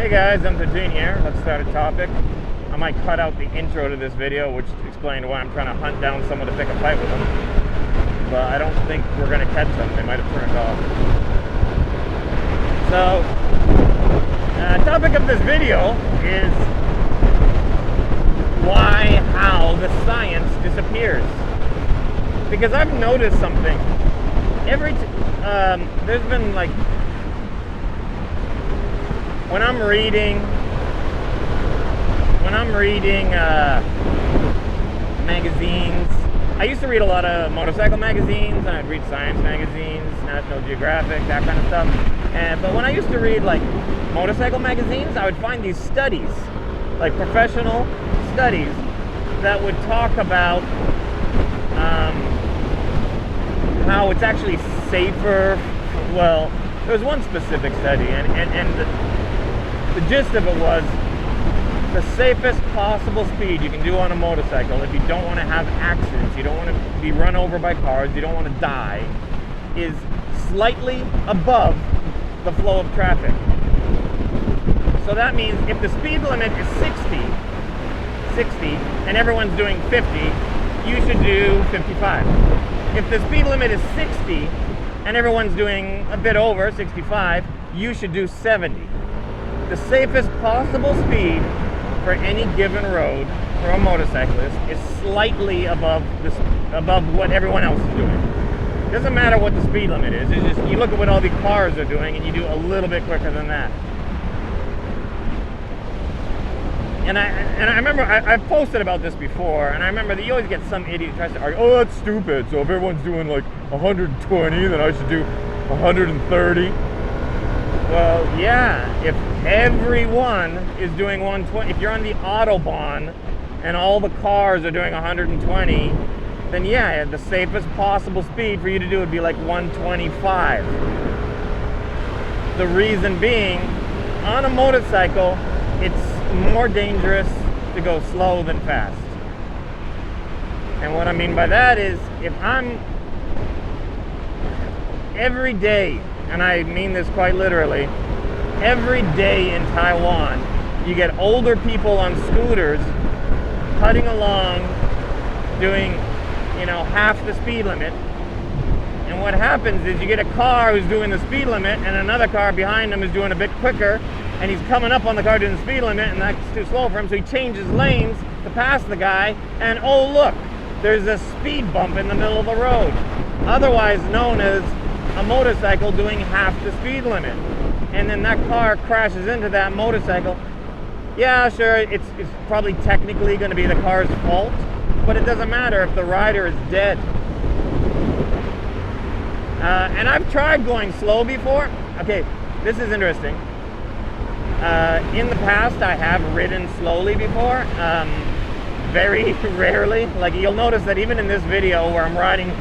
Hey guys, M13 here. Let's start a topic. I might cut out the intro to this video, which explained why I'm trying to hunt down someone to pick a fight with them. But I don't think we're going to catch them. They might have turned off. So, topic of this video is how the science disappears. Because I've noticed something. There's been like, when I'm reading magazines, I used to read a lot of motorcycle magazines, and I'd read science magazines, National Geographic, that kind of stuff. But when I used to read like motorcycle magazines, I would find these studies, like professional studies, that would talk about how it's actually safer. Well, there was one specific study, and the gist of it was the safest possible speed you can do on a motorcycle if you don't want to have accidents, you don't want to be run over by cars, you don't want to die, is slightly above the flow of traffic. So that means if the speed limit is 60 and everyone's doing 50, you should do 55. If the speed limit is 60 and everyone's doing a bit over 65, you should do 70. The safest possible speed for any given road for a motorcyclist is slightly above what everyone else is doing. It doesn't matter what the speed limit is. It's just you look at what all the cars are doing and you do a little bit quicker than that. And I remember I've posted about this before, and I remember that you always get some idiot who tries to argue, oh, that's stupid. So if everyone's doing like 120, then I should do 130. Well, yeah, if everyone is doing 120, if you're on the Autobahn and all the cars are doing 120, then yeah, the safest possible speed for you to do would be like 125. The reason being, on a motorcycle, it's more dangerous to go slow than fast. And what I mean by that is, if I'm every day, and I mean this quite literally, every day in Taiwan, you get older people on scooters cutting along, doing, half the speed limit. And what happens is you get a car who's doing the speed limit, and another car behind him is doing a bit quicker, and he's coming up on the car doing the speed limit, and that's too slow for him, so he changes lanes to pass the guy, and oh look, there's a speed bump in the middle of the road, otherwise known as a motorcycle doing half the speed limit. And then that car crashes into that motorcycle. Yeah, sure, it's probably technically going to be the car's fault, but it doesn't matter if the rider is dead. And I've tried going slow before. Okay, this is interesting. In the past, I have ridden slowly before. Very rarely. Like, you'll notice that even in this video where I'm riding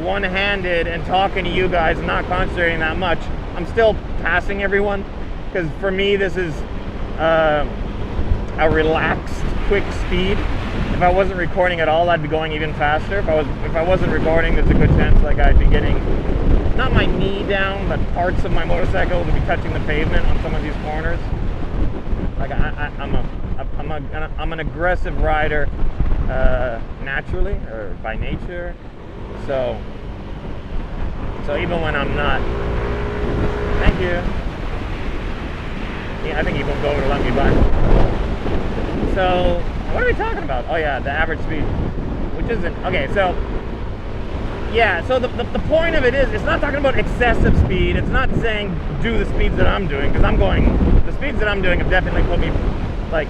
one-handed and talking to you guys, not concentrating that much, I'm still passing everyone, because for me this is a relaxed, quick speed. If I wasn't recording at all, I'd be going even faster. If I wasn't recording, there's a good chance like I'd be getting, not my knee down, but parts of my motorcycle would be touching the pavement on some of these corners. Like I'm an aggressive rider naturally, or by nature. So even when I'm not, thank you. Yeah, I think he won't go over to let me by. So what are we talking about? Oh yeah, the average speed, which isn't, okay, so yeah, so the point of it is, it's not talking about excessive speed. It's not saying do the speeds that I'm doing, because the speeds that I'm doing have definitely put me like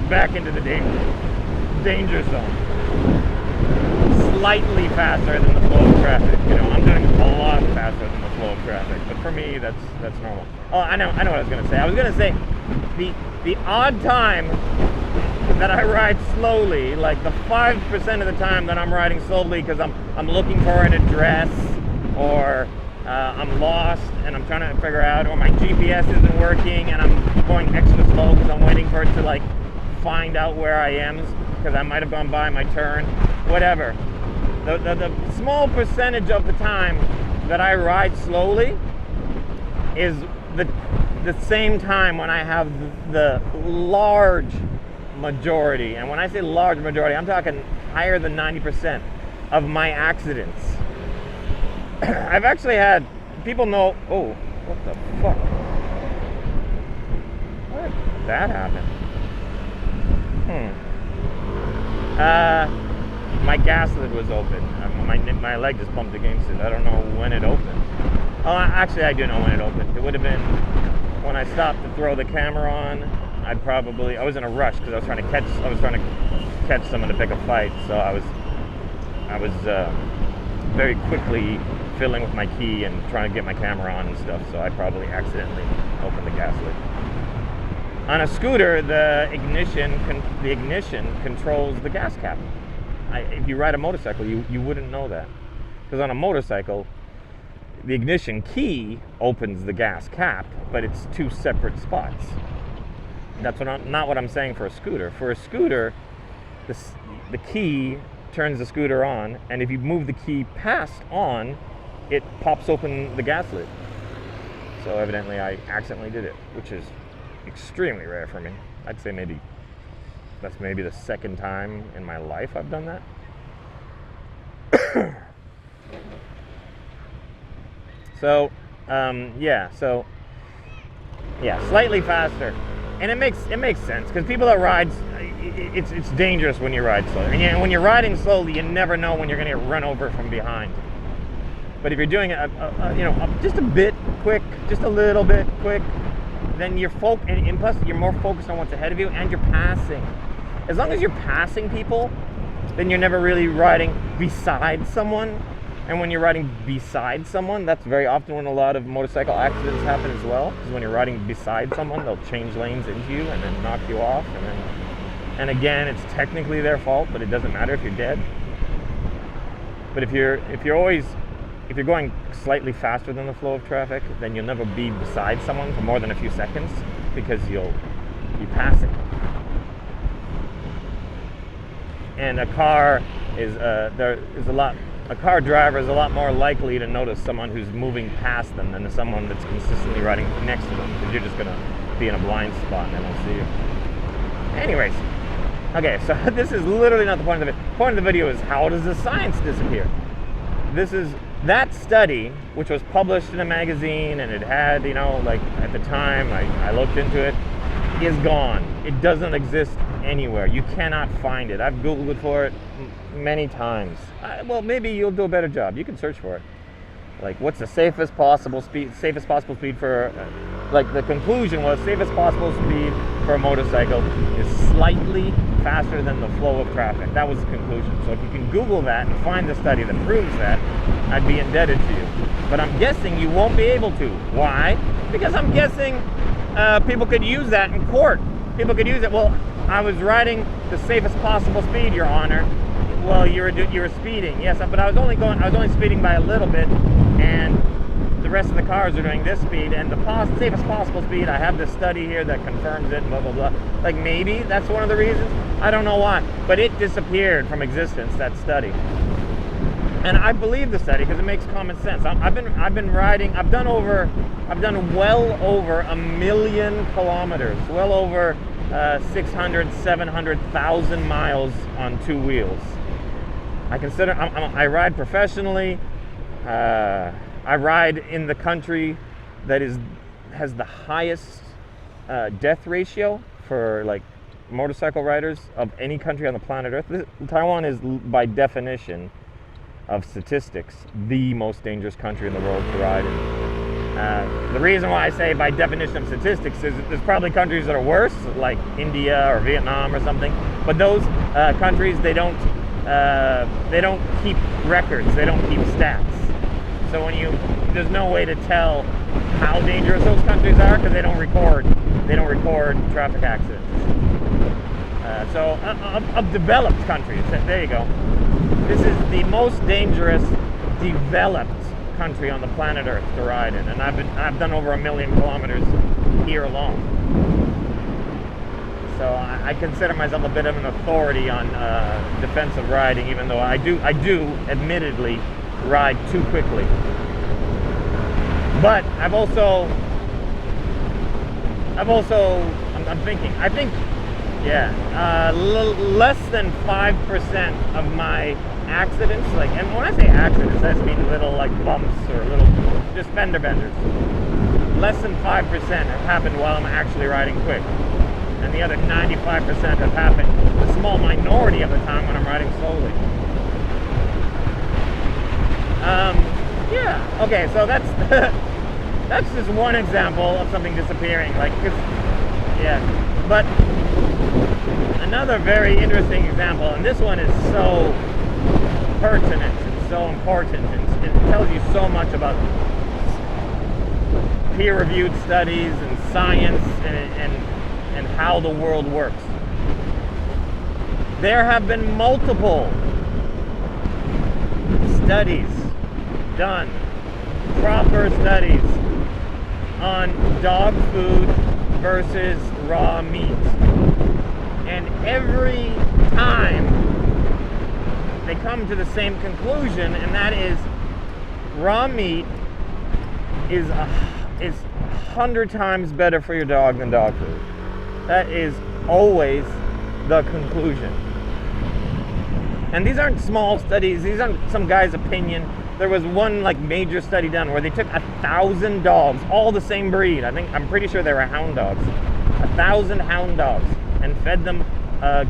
back into the danger zone. Slightly faster than the flow of traffic. I'm doing a lot faster than the flow of traffic. But for me, that's normal. Oh, I know what I was gonna say. I was gonna say the odd time that I ride slowly, like the 5% of the time that I'm riding slowly because I'm looking for an address, or I'm lost and I'm trying to figure out, or my GPS isn't working and I'm going extra slow because I'm waiting for it to like find out where I am, because I might have gone by my turn, whatever. The small percentage of the time that I ride slowly is the same time when I have the large majority, and when I say large majority, I'm talking higher than 90% of my accidents. I've actually had people know, oh, what the fuck? What did that happen? My gas lid was open. My leg just bumped against it. I don't know when it opened. Oh, actually, I do know when it opened. It would have been when I stopped to throw the camera on. I was in a rush because I was trying to catch someone to pick a fight. So I was very quickly fiddling with my key and trying to get my camera on and stuff. So I probably accidentally opened the gas lid. On a scooter, the ignition controls the gas cap. If you ride a motorcycle, you wouldn't know that. Because on a motorcycle, the ignition key opens the gas cap, but it's two separate spots. That's not what I'm saying for a scooter. For a scooter, the key turns the scooter on, and if you move the key past on, it pops open the gas lid. So evidently I accidentally did it, which is extremely rare for me. I'd say that's maybe the second time in my life I've done that. So slightly faster, and it makes sense because people that ride, it's dangerous when you ride slow, and when you're riding slowly, you never know when you're going to get run over from behind. But if you're doing it, just a bit quick, just a little bit quick, then and plus you're more focused on what's ahead of you, and you're passing. As long as you're passing people, then you're never really riding beside someone. And when you're riding beside someone, that's very often when a lot of motorcycle accidents happen as well. Because when you're riding beside someone, they'll change lanes into you and then knock you off. And again, it's technically their fault, but it doesn't matter if you're dead. But if you're going slightly faster than the flow of traffic, then you'll never be beside someone for more than a few seconds because you'll be passing. And a car driver is a lot more likely to notice someone who's moving past them than someone that's consistently riding next to them, because you're just going to be in a blind spot and they won't see you. Anyways, okay, so this is literally not the point of it. The point of the video is, how does the science disappear? That study, which was published in a magazine, and it had, at the time I looked into it, is gone. It doesn't exist anywhere. You cannot find it. I've Googled for it many times. Well, maybe you'll do a better job. You can search for it. Like, what's the safest possible speed for, the conclusion was safest possible speed for a motorcycle is slightly faster than the flow of traffic. That was the conclusion. So if you can Google that and find the study that proves that, I'd be indebted to you. But I'm guessing you won't be able to. Why? Because I'm guessing people could use that in court. People could use it. Well, I was riding the safest possible speed, Your Honor. Well, you were speeding. Yes, but I was only speeding by a little bit, and the rest of the cars are doing this speed, and the safest possible speed, I have this study here that confirms it, blah, blah, blah. Like, maybe that's one of the reasons. I don't know why, but it disappeared from existence, that study. And I believe the study because it makes common sense. I've been riding. I've done well over 1 million kilometers, well over 700,000 miles on two wheels. I ride professionally. I ride in the country that has the highest death ratio for motorcycle riders of any country on the planet Earth. Taiwan is, by definition of statistics, the most dangerous country in the world to ride in. The reason why I say by definition of statistics is that there's probably countries that are worse, like India or Vietnam or something, but those countries, they don't keep records, they don't keep stats. So there's no way to tell how dangerous those countries are because they don't record traffic accidents. Of developed countries, there you go. This is the most dangerous developed country on the planet Earth to ride in, and I've done over 1 million kilometers here alone. So I consider myself a bit of an authority on defensive riding, even though I do admittedly ride too quickly. But I've also I'm thinking, I think, yeah, less than 5% of my accidents, like, and when I say accidents, that's mean little, like, bumps or little, just fender benders. Less than 5% have happened while I'm actually riding quick. And the other 95% have happened a small minority of the time when I'm riding slowly. Yeah, okay, so that's that's just one example of something disappearing. Like, yeah, but another very interesting example, and this one is so pertinent and so important, and it tells you so much about peer-reviewed studies and science and how the world works. There have been multiple studies done, proper studies on dog food versus raw meat. And every time they come to the same conclusion, and that is raw meat is 100 times better for your dog than dog food. That is always the conclusion. And these aren't small studies, these aren't some guy's opinion. There was one like major study done where they took 1,000 dogs, all the same breed. I'm pretty sure they were hound dogs. 1,000 hound dogs, and fed them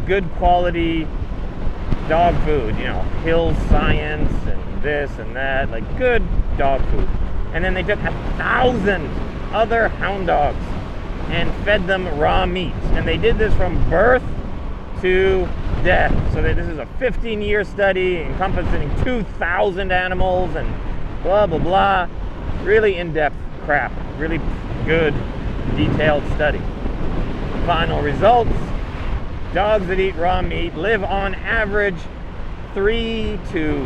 good quality dog food, you know, Hill Science and this and that, like good dog food. And then they took 1,000 other hound dogs and fed them raw meat. And they did this from birth to death. So this is a 15-year study encompassing 2,000 animals and blah, blah, blah. Really in-depth crap. Really good, detailed study. Final results: dogs that eat raw meat live on average 3 to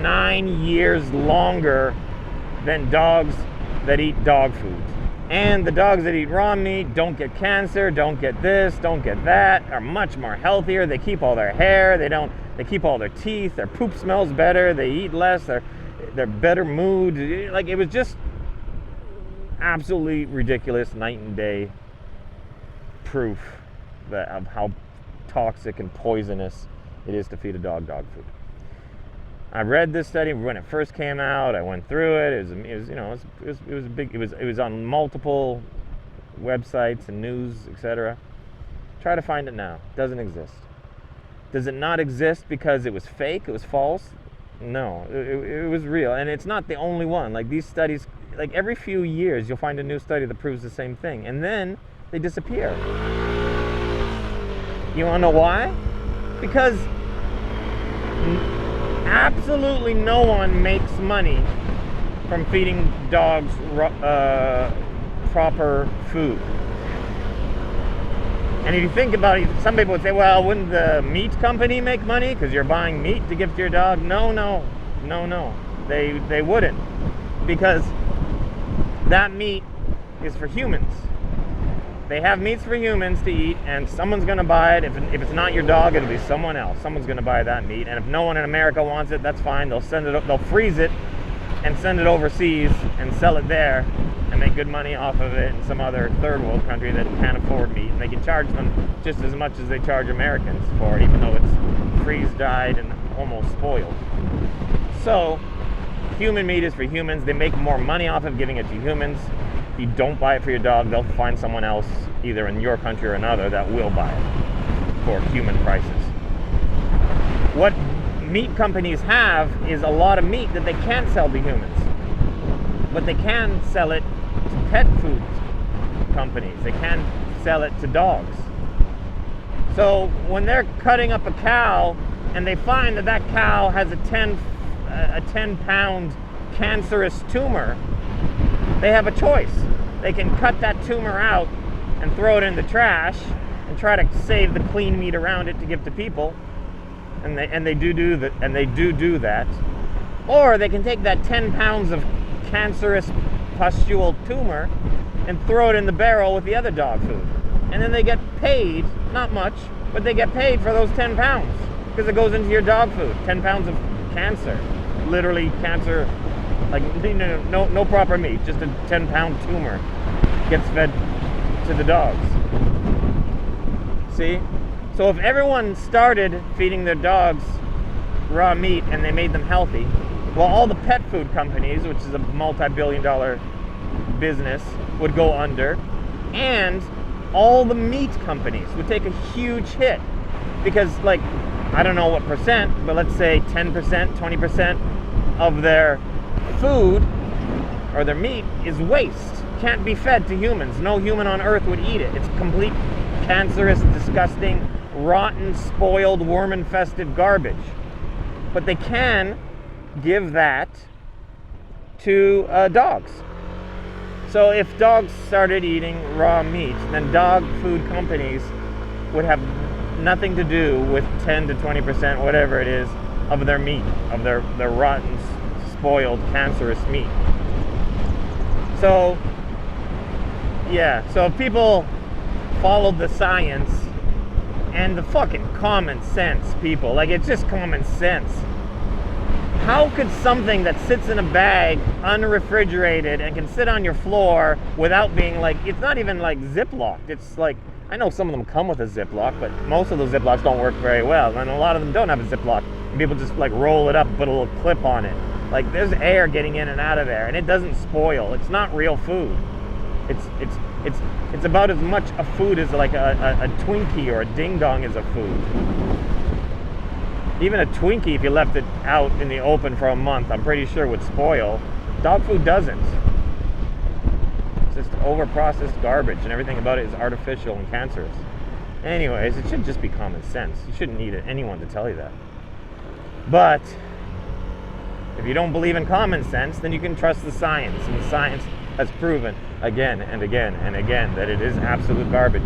9 years longer than dogs that eat dog food. And the dogs that eat raw meat don't get cancer, don't get this, don't get that, are much more healthier. They keep all their hair, they keep all their teeth, their poop smells better, they eat less, they're better mood. Like, it was just absolutely ridiculous, night and day proof of how toxic and poisonous it is to feed a dog food. I read this study when it first came out. I went through it. It was on multiple websites and news, etc. Try to find it now. It doesn't exist. Does it not exist because it was fake? It was false? No, it was real, and it's not the only one. Like, these studies, like every few years, you'll find a new study that proves the same thing, and then they disappear. You want to know why? Because absolutely no one makes money from feeding dogs proper food. And if you think about it, some people would say, well, wouldn't the meat company make money because you're buying meat to give to your dog? No. They wouldn't, because that meat is for humans. They have meats for humans to eat, and someone's going to buy it. If it's not your dog, it'll be someone else. Someone's going to buy that meat, and if no one in America wants it, that's fine. They'll freeze it and send it overseas and sell it there and make good money off of it in some other third world country that can't afford meat. And they can charge them just as much as they charge Americans for it, even though it's freeze-dried and almost spoiled. So human meat is for humans. They make more money off of giving it to humans. If you don't buy it for your dog, they'll find someone else, either in your country or another, that will buy it for human prices. What meat companies have is a lot of meat that they can't sell to humans, but they can sell it to pet food companies. They can sell it to dogs. So when they're cutting up a cow and they find that that cow has a 10-pound cancerous tumor, they have a choice. They can cut that tumor out and throw it in the trash and try to save the clean meat around it to give to people, and they do that. Or they can take that 10 pounds of cancerous pustule tumor and throw it in the barrel with the other dog food, and then they get paid, not much, but they get paid for those 10 pounds because it goes into your dog food. 10 pounds of cancer, literally cancer. Like, no proper meat, just a 10-pound tumor gets fed to the dogs. See? So if everyone started feeding their dogs raw meat and they made them healthy, well, all the pet food companies, which is a multi-billion-dollar business, would go under, and all the meat companies would take a huge hit. Because, like, I don't know what percent, but let's say 10%, 20% of their food or their meat is waste. Can't be fed to humans. No human on earth would eat it. It's complete cancerous, disgusting, rotten, spoiled, worm-infested garbage. But they can give that to dogs. So if dogs started eating raw meat, then dog food companies would have nothing to do with 10 to 20%, whatever it is, of their meat, of their rotten, spoiled, cancerous meat. So, yeah, so if people followed the science and the fucking common sense, people, like, it's just common sense. How could something that sits in a bag, unrefrigerated, and can sit on your floor without being, like, it's not even like Ziplocked. It's like, I know some of them come with a Ziploc, but most of those Ziplocs don't work very well, and a lot of them don't have a Ziploc. And people just, like, roll it up and put a little clip on it. Like, there's air getting in and out of there, and it doesn't spoil. It's not real food. It's about as much a food as, like, a Twinkie or a Ding Dong is a food. Even a Twinkie, if you left it out in the open for a month, I'm pretty sure would spoil. Dog food doesn't. It's just over-processed garbage, and everything about it is artificial and cancerous. Anyways, it should just be common sense. You shouldn't need anyone to tell you that. But if you don't believe in common sense, then you can trust the science, and the science has proven again and again and again that it is absolute garbage.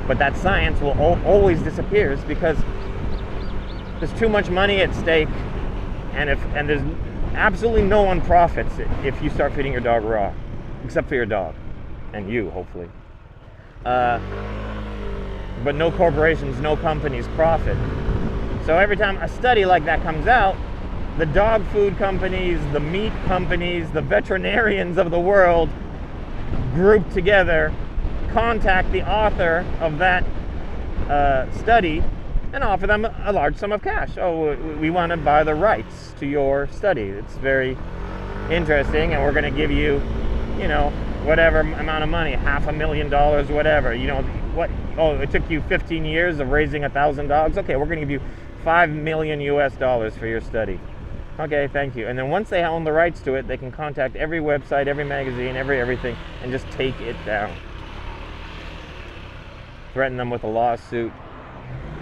But that science will always disappears because there's too much money at stake, and there's absolutely no one profits if you start feeding your dog raw, except for your dog and you, hopefully. But no corporations, no companies profit. So every time a study like that comes out, the dog food companies, the meat companies, the veterinarians of the world group together, contact the author of that study, and offer them a large sum of cash. Oh, we want to buy the rights to your study. It's very interesting, and we're going to give you, whatever amount of money, $500,000, whatever. What? Oh, it took you 15 years of raising 1,000 dogs. Okay, we're going to give you $5 million for your study. Okay, thank you. And then once they own the rights to it, they can contact every website, every magazine, everything, and just take it down. Threaten them with a lawsuit.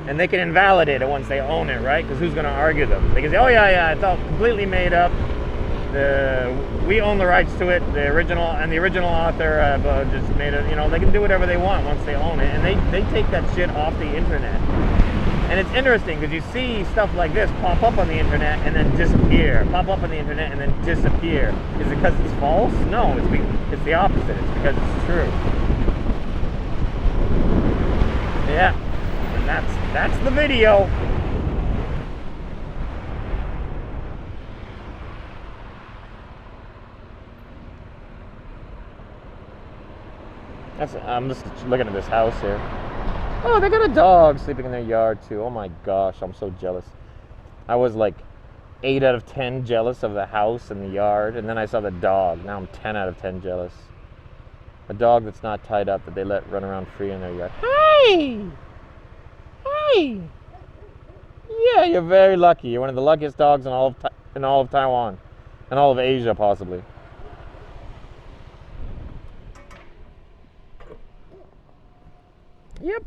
And they can invalidate it once they own it, right? Because who's going to argue them? They can say, oh, yeah, it's all completely made up. We own the rights to it. The original author just made it. They can do whatever they want once they own it. And they take that shit off the internet. And it's interesting because you see stuff like this pop up on the internet and then disappear. Pop up on the internet and then disappear. Is it because it's false? No, it's the opposite. It's because it's true. Yeah. That's the video. I'm just looking at this house here. Oh, they got a dog sleeping in their yard too. Oh my gosh, I'm so jealous. I was like 8 out of 10 jealous of the house and the yard, and then I saw the dog. Now I'm 10 out of 10 jealous. A dog that's not tied up that they let run around free in their yard. Hey! Hey! Yeah, you're very lucky. You're one of the luckiest dogs in all of Taiwan, and all of Asia possibly. Yep.